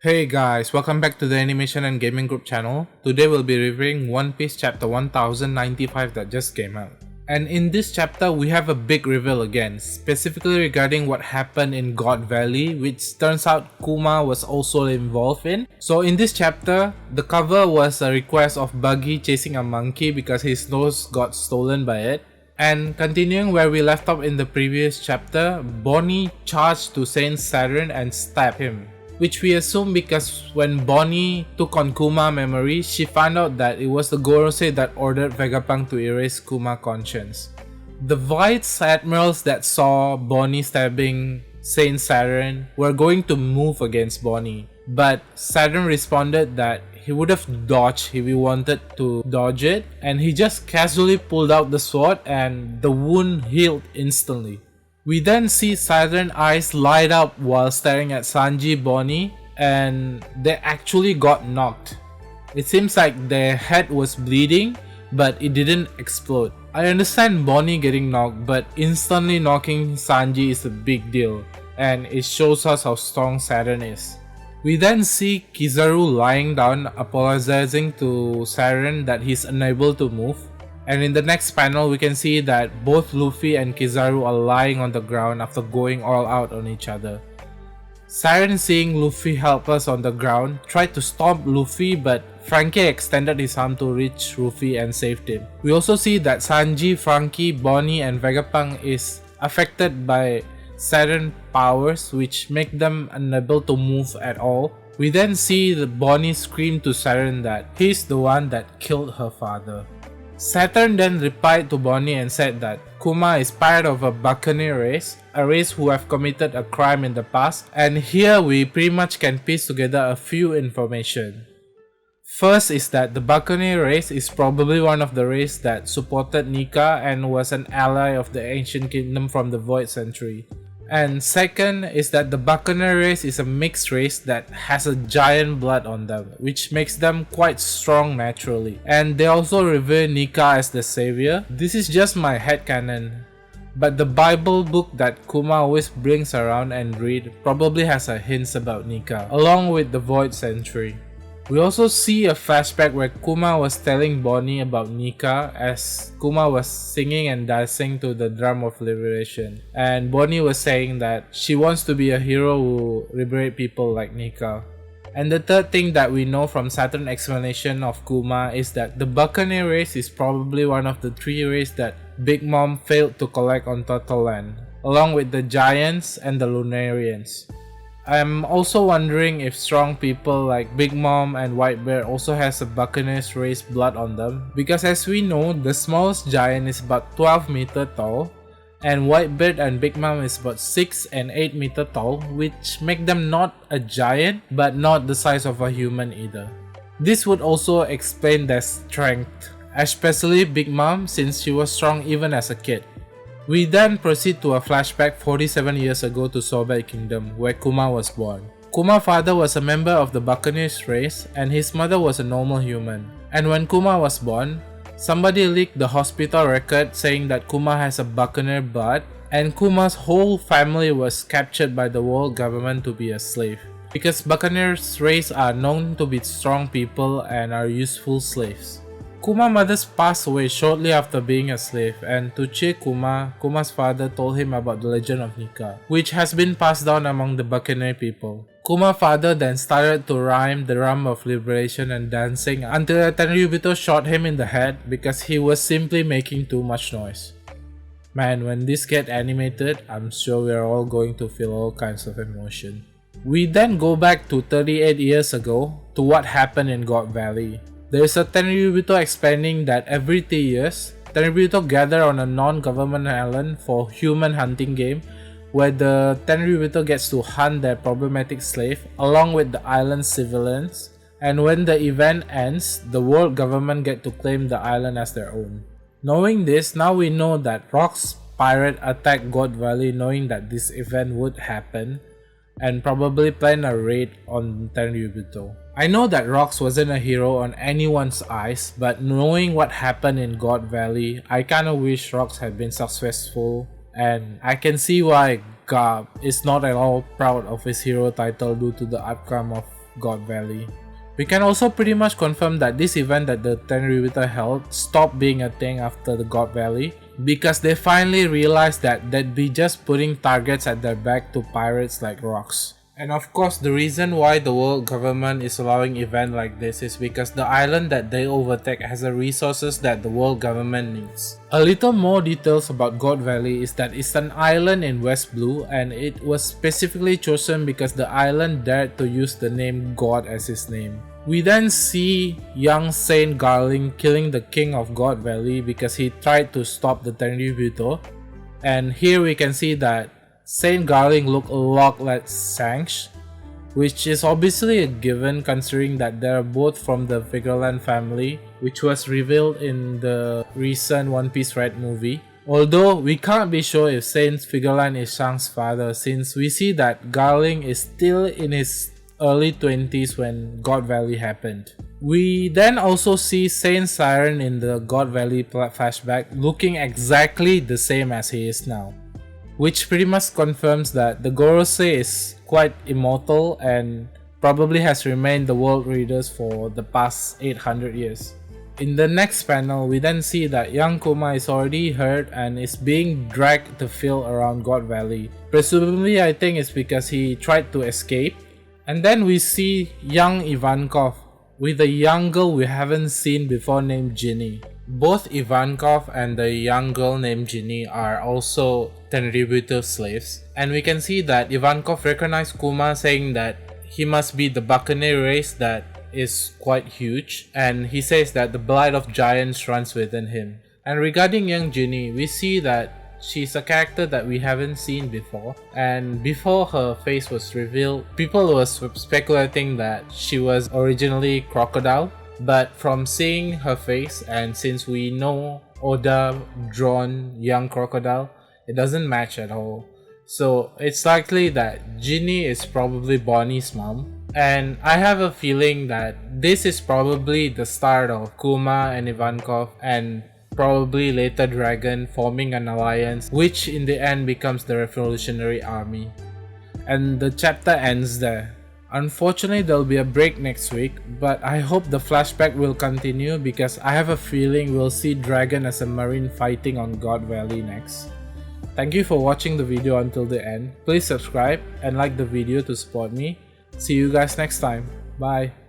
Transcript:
Hey guys, welcome back to the Animation and Gaming Group channel. Today we'll be reviewing One Piece chapter 1095 that just came out. And in this chapter we have a big reveal again, specifically regarding what happened in God Valley, which turns out Kuma was also involved in. So in this chapter, the cover was a request of Buggy chasing a monkey because his nose got stolen by it. And continuing where we left off in the previous chapter, Bonnie charged to Saint Saturn and stabbed him. Which we assume because when Bonnie took on Kuma memory, she found out that it was the Gorosei that ordered Vegapunk to erase Kuma conscience. The Vice Admirals that saw Bonnie stabbing Saint Saturn were going to move against Bonnie, but Saturn responded that he would have dodged if he wanted to dodge it, and he just casually pulled out the sword and the wound healed instantly. We then see Saturn eyes light up while staring at Sanji, Bonnie, and they actually got knocked. It seems like their head was bleeding, but it didn't explode. I understand Bonnie getting knocked, but instantly knocking Sanji is a big deal, and it shows us how strong Saturn is. We then see Kizaru lying down, apologizing to Saturn that he's unable to move. And in the next panel, we can see that both Luffy and Kizaru are lying on the ground after going all out on each other. Siren, seeing Luffy helpless on the ground, tried to stomp Luffy, but Frankie extended his arm to reach Luffy and saved him. We also see that Sanji, Frankie, Bonnie and Vegapunk is affected by Siren powers which make them unable to move at all. We then see the Bonnie scream to Siren that he's the one that killed her father. Saturn then replied to Bonnie and said that Kuma is part of a buccaneer race, a race who have committed a crime in the past, and here we pretty much can piece together a few information. First is that the buccaneer race is probably one of the race that supported Nika and was an ally of the ancient kingdom from the Void Century. And second is that the buccaneer race is a mixed race that has a giant blood on them, which makes them quite strong naturally. And they also revere Nika as the savior. This is just my headcanon, but the Bible book that Kuma always brings around and read probably has a hints about Nika, along with the Void Century. We also see a flashback where Kuma was telling Bonnie about Nika as Kuma was singing and dancing to the drum of liberation, and Bonnie was saying that she wants to be a hero who liberate people like Nika. And the third thing that we know from Saturn's explanation of Kuma is that the Buccaneer race is probably one of the three races that Big Mom failed to collect on Turtle Land, along with the Giants and the Lunarians. I'm also wondering if strong people like Big Mom and White Bear also has a Buccaneers race blood on them, because as we know, the smallest giant is about 12 meter tall, and White Bear and Big Mom is about 6 and 8 meter tall, which make them not a giant but not the size of a human either. This would also explain their strength, especially Big Mom since she was strong even as a kid. We then proceed to a flashback 47 years ago to Sorbet Kingdom, where Kuma was born. Kuma's father was a member of the Buccaneers race and his mother was a normal human. And when Kuma was born, somebody leaked the hospital record saying that Kuma has a Buccaneer blood, and Kuma's whole family was captured by the world government to be a slave. Because Buccaneers race are known to be strong people and are useful slaves. Kuma's mother passed away shortly after being a slave, and to cheer Kuma, Kuma's father told him about the legend of Nika, which has been passed down among the Buccaneer people. Kuma's father then started to rhyme the drum of liberation and dancing until Tenryubito shot him in the head because he was simply making too much noise. Man, when this gets animated, I'm sure we're all going to feel all kinds of emotion. We then go back to 38 years ago to what happened in God Valley. There is a Tenryubito explaining that every 3 years, Tenryubito gather on a non-government island for human hunting game where the Tenryubito gets to hunt their problematic slave along with the island's civilians, and when the event ends, the world government get to claim the island as their own. Knowing this, now we know that Rock's pirate attacked God Valley knowing that this event would happen and probably plan a raid on Tenryubito. I know that Rox wasn't a hero on anyone's eyes, but knowing what happened in God Valley, I kinda wish Rox had been successful, and I can see why Garp is not at all proud of his hero title due to the outcome of God Valley. We can also pretty much confirm that this event that the Tenryubito held stopped being a thing after the God Valley, because they finally realized that they'd be just putting targets at their back to pirates like rocks. And of course, the reason why the world government is allowing event like this is because the island that they overtake has the resources that the world government needs. A little more details about God Valley is that it's an island in West Blue, and it was specifically chosen because the island dared to use the name God as his name. We then see young Saint Garling killing the king of God Valley because he tried to stop the Tenryubito, and here we can see that Saint Garling looked a lot like Shanks, which is obviously a given considering that they are both from the Figureland family, which was revealed in the recent One Piece Red movie. Although we can't be sure if Saint Figureland is Shanks' father, since we see that Garling is still in his early 20s when God Valley happened. We then also see Saint Siren in the God Valley flashback looking exactly the same as he is now, which pretty much confirms that the Gorosei is quite immortal and probably has remained the world readers for the past 800 years. In the next panel, we then see that young Kuma is already hurt and is being dragged to field around God Valley. Presumably, I think it's because he tried to escape. And then we see young Ivankov with a young girl we haven't seen before named Ginny. Both Ivankov and the young girl named Ginny are also Tenryubito slaves, and we can see that Ivankov recognized Kuma, saying that he must be the buccaneer race that is quite huge, and he says that the blood of giants runs within him. And regarding young Ginny, we see that she's a character that we haven't seen before, and before her face was revealed, people were speculating that she was originally Crocodile. But from seeing her face, and since we know Oda drawn young Crocodile, it doesn't match at all. So it's likely that Ginny is probably Bonnie's mom. And I have a feeling that this is probably the start of Kuma and Ivankov and probably later Dragon forming an alliance, which in the end becomes the Revolutionary Army. And the chapter ends there. Unfortunately, there'll be a break next week, but I hope the flashback will continue because I have a feeling we'll see Dragon as a marine fighting on God Valley next. Thank you for watching the video until the end. Please subscribe and like the video to support me. See you guys next time. Bye.